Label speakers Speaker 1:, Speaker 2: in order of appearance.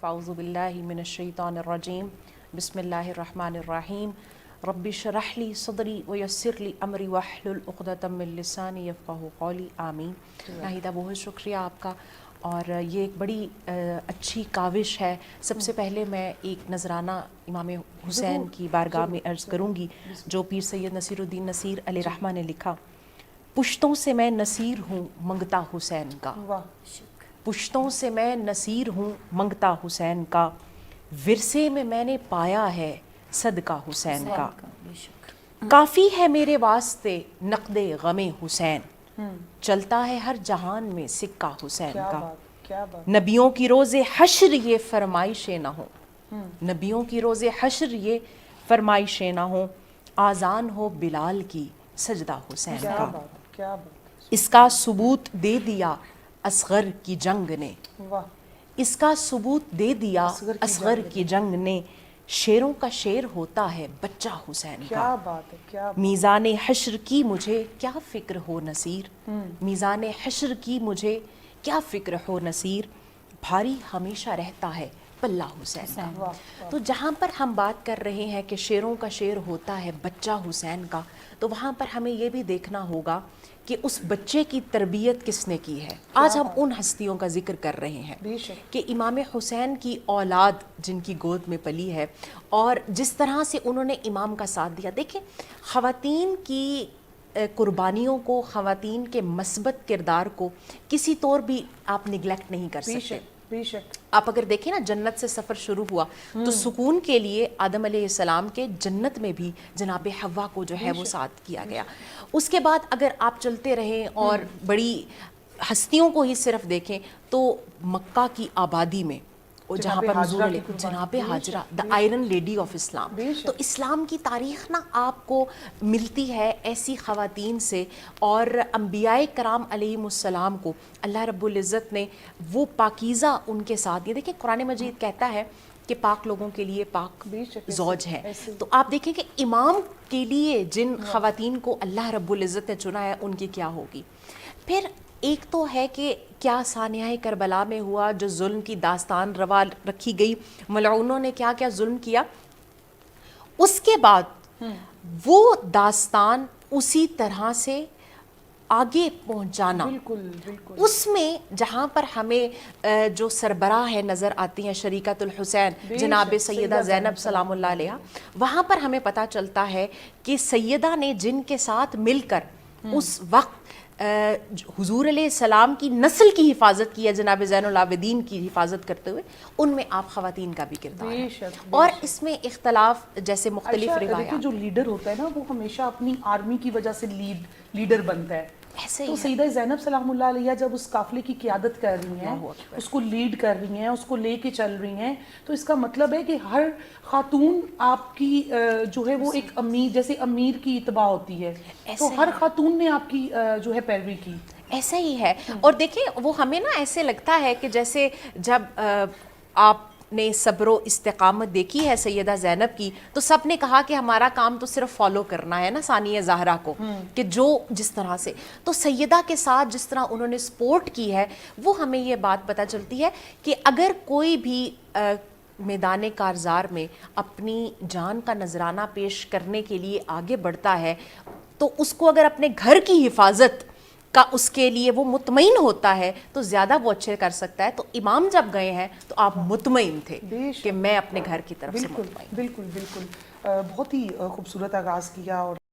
Speaker 1: फ़ाऊज़ु बिल्लाहि मिनश्शैतानिर्रजीम बिस्मिल्लाहिर्रहमानिर्रहीम रब्बि इश्रह ली सदरी व यस्सिर ली अमरी वहलुल उक़दतम मिन लिसानी यफ़क़हू क़ौली आमीन। नाहिदा बहुत शुक्रिया आपका, और ये एक बड़ी अच्छी काविश है। सबसे पहले मैं एक नजराना इमाम हुसैन की बारगाह में अर्ज़ करूँगी जो पीर सैयद नसीरुद्दीन नसीर अलैहिर्रहमा ने लिखा। पुश्तों से मैं नसीर हूँ मंगता हुसैन का, पुश्तों से मैं नसीर हूँ मंगता हुसैन का, विरसे में मैंने पाया है सदका हुसैन का। काफ़ी है मेरे वास्ते नक़दे गमे हुसैन, चलता है हर जहान में सिक्का हुसैन का। नबियों की रोज़े हश्र ये फरमाइशें ना हो, नबियों की रोज़े हश्र ये फरमाइशें ना हो, आज़ान हो बिलाल की सजदा हुसैन का। इसका सबूत दे दिया असगर की जंग ने, इसका सबूत दे दिया असगर की जंग ने, शेरों का शेर होता है बच्चा हुसैन का। मीज़ाने हश्र की मुझे क्या फ़िक्र हो नसीर, मीज़ाने हश्र की मुझे क्या फ़िक्र हो नसीर, भारी हमेशा रहता है पल्ला हुसैन का। तो जहाँ पर हम बात कर रहे हैं कि शेरों का शेर होता है बच्चा हुसैन का, तो वहाँ पर हमें ये भी देखना होगा कि उस बच्चे की तरबियत किसने की है। आज हम उन हस्तियों का जिक्र कर रहे हैं कि इमाम हुसैन की औलाद जिनकी गोद में पली है और जिस तरह से उन्होंने इमाम का साथ दिया। देखिए, ख़वातीन की कुर्बानियों को, ख़वातीन के मस्बत किरदार को किसी तौर भी आप निगलेक्ट नहीं कर सकते। आप अगर देखें ना, जन्नत से सफ़र शुरू हुआ तो सुकून के लिए आदम अलैहिस्सलाम के जन्नत में भी जनाब हव्वा को जो है वो साथ किया गया। उसके बाद अगर आप चलते रहें और बड़ी हस्तियों को ही सिर्फ देखें तो मक्का की आबादी में जहाँ पर जनाब Hajra the iron lady of Islam, तो इस्लाम की तारीख़ ना आपको मिलती है ऐसी ख़वातीन से। और अंबियाए कराम अलैहिमुस्सलाम को अल्लाह रब्बुल इज़्ज़त ने वो पाकीज़ा उनके साथ दिया। देखिए, कुरान मजीद कहता है कि पाक लोगों के लिए पाक ज़ौज है। तो आप देखें कि इमाम के लिए जिन ख़वातीन को अल्लाह रब्बुल इज़्ज़त ने चुना है उनकी क्या होगी। फिर एक तो है कि क्या सानिया करबला में हुआ, जो जुल्म की दास्तान रवा रखी गई, मलऊनों ने क्या क्या जुल्म किया, उसके बाद वो दास्तान उसी तरह से आगे पहुंचाना। बिल्कुल। उसमें जहाँ पर हमें जो सरबराह है नज़र आती हैं शरीकतुल हुसैन जनाब सैयदा ज़ैनब सलामुल्लाह अलैहा, वहाँ पर हमें पता चलता है कि सैयदा ने जिनके साथ मिलकर उस वक्त हुजूर अलैहिस्सलाम की नस्ल की हिफाजत की है, जनाब ज़ैनुल आबिदीन की हिफाजत करते हुए, उनमें आप ख़वातीन का भी किरदार है। और इसमें इख्तलाफ जैसे मुख्तलिफ रिवायात।
Speaker 2: जो लीडर होता है ना, वो हमेशा अपनी आर्मी की वजह से लीडर बनता है।
Speaker 1: ऐसे
Speaker 2: तो सैयदा ज़ैनब सलामुल्लाह अलैहा जब उस काफ़िले की क़ियादत कर रही हैं, उसको लीड कर रही हैं, उसको लेके चल रही हैं, तो इसका मतलब है कि हर खातून आपकी जो है वो एक अमीर, जैसे अमीर की इत्बा होती है, तो हर खातून ने आपकी जो है पैरवी की।
Speaker 1: ऐसा ही है। और देखिए, वो हमें ना ऐसे लगता है कि जैसे जब आप ने सब्र इस्तिकामत देखी है सैयदा ज़ैनब की, तो सब ने कहा कि हमारा काम तो सिर्फ फॉलो करना है ना सानिया ज़हरा को, कि जो जिस तरह से, तो सैयदा के साथ जिस तरह उन्होंने सपोर्ट की है, वो हमें ये बात पता चलती है कि अगर कोई भी मैदान कारज़ार में अपनी जान का नजराना पेश करने के लिए आगे बढ़ता है, तो उसको अगर अपने घर की हिफाजत का उसके लिए वो मुतमईन होता है तो ज़्यादा वो अच्छे कर सकता है। तो इमाम जब गए हैं तो आप मुतमईन थे कि मैं अपने घर की तरफ से मुतमईन।
Speaker 2: बिल्कुल। बहुत ही खूबसूरत आगाज़ किया और